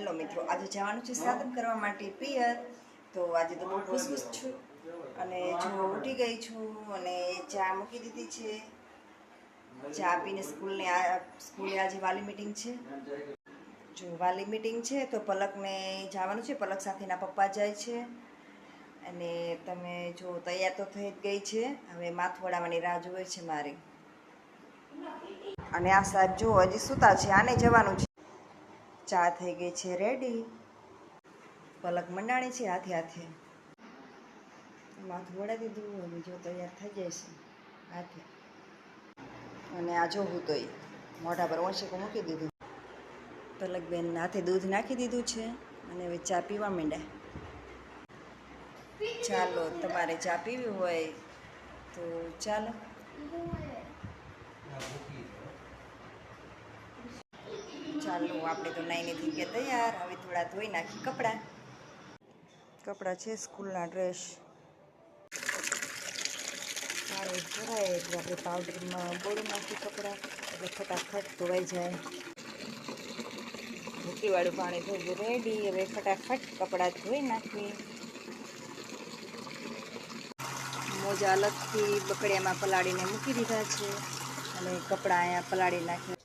Hello મિત્રો, આજે જવાનું છે સાધન કરવા માટે પિયર. તો આજે તો બહુ ખુશ છું અને જો ઉઠી ગઈ છું અને ચા મૂકી દીધી છે. ચા પીને સ્કૂલે આજે વાલી મિટિંગ છે. જો વાલી મિટિંગ છે તો પલકને જવાનું છે. પલક સાથેના પપ્પા જાય છે અને તમે જો તૈયાર તો થઈ જ ગઈ છે. હવે માથું વળાવવાની રાહ જોવે છે મારી. અને આ સાહેબ જો હજી સૂતા છે, આને જવાનું છે. ચા થઈ ગઈ છે રેડી. પલક મંડાણી છે હાથે હાથે. માથું વળાવી દીધું. હવે જો તૈયાર થઈ જાય છે હાથે. અને આ જો હું તો મોઢા પર ઓછીકું મૂકી દીધું. પલકબેન હાથે દૂધ નાખી દીધું છે અને હવે ચા પીવા માંડ્યા. ચાલો, તમારે ચા પીવી હોય તો ચાલો. ચાલો, આપણે તો નાઈને થઈ ગયા તૈયાર. હવે થોડા ધોઈ નાખી કપડાં છે સ્કૂલના ડ્રેસ. સારો ભરાય એટલે આપણે પાવડરમાં બોળી નાખી કપડાં એટલે ફટાફટ ધોવાઈ જાય. ભૂકીવાળું પાણી થઈ રેડી. હવે ફટાફટ કપડાં ધોઈ નાખી. મોજા અલગથી બકડિયામાં પલાળીને મૂકી દીધા છે અને કપડાં અહીંયા પલાળી નાખ્યા.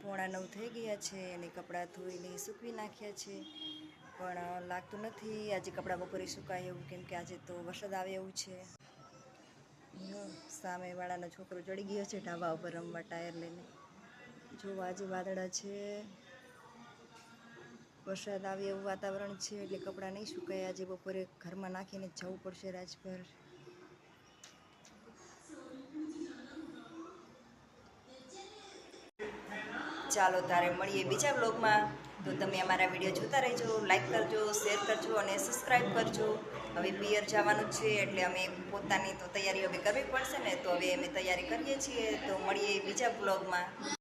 પોણા 9 થઈ ગયા છે અને કપડાં ધોઈને સૂકવી નાખ્યા છે, પણ લાગતું નથી આજે કપડાં બપોરે સુકાય એવું, કેમ કે આજે તો વરસાદ આવે એવું છે. સામેવાળાનો છોકરો ચડી ગયો છે ઢાબા ઉપર રમવા ટાયર લઈને. જો આજે વાદળા છે, વરસાદ આવે એવું વાતાવરણ છે એટલે કપડાં નહીં સુકાય. આજે બપોરે ઘરમાં નાખીને જવું પડશે રાજભર. ચાલો, તારે મળીએ બીજા બ્લોગમાં. તો તમે અમારા વિડીયો જોતા રહેજો, લાઈક કરજો, શેર કરજો અને સબસ્ક્રાઈબ કરજો. હવે પિયર જવાનું છે એટલે અમે પોતાની તો તૈયારી હવે કરવી પડશે ને, તો હવે અમે તૈયારી કરીએ છીએ. તો મળીએ બીજા બ્લોગમાં.